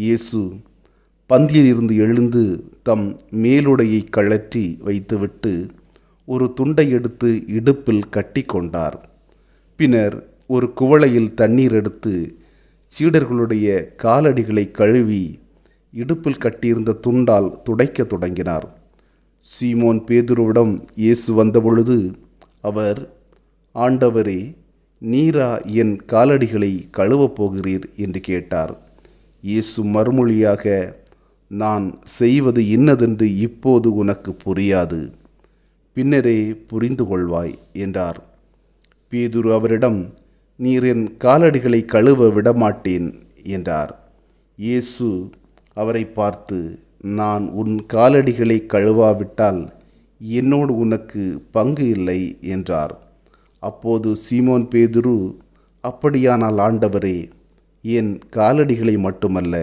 இயேசு பந்தியிலிருந்து எழுந்து தம் மேலுடையை கழற்றி வைத்துவிட்டு ஒரு துண்டை எடுத்து இடுப்பில் கட்டி கொண்டார். பின்னர் ஒரு குவளையில் தண்ணீர் எடுத்து சீடர்களுடைய காலடிகளை கழுவி இடுப்பில் கட்டியிருந்த துண்டால் துடைக்கத் தொடங்கினார். சீமோன் பேதுருவிடம் இயேசு வந்தபொழுது அவர், ஆண்டவரே, நீரா என் காலடிகளை கழுவப் போகிறீர் என்று கேட்டார். இயேசு மறுமொழியாக, நான் செய்வது இன்னதென்று இப்போது உனக்கு புரியாது, பின்னரே புரிந்து கொள்வாய் என்றார். பேதுரு அவரிடம், நீர் என் காலடிகளை கழுவ விடமாட்டேன் என்றார். இயேசு அவரை பார்த்து, நான் உன் காலடிகளை கழுவாவிட்டால் என்னோடு உனக்கு பங்கு இல்லை என்றார். அப்போது சீமோன் பேதுரு, அப்படியானால் ஆண்டவரே, என் காலடிகளை மட்டுமல்ல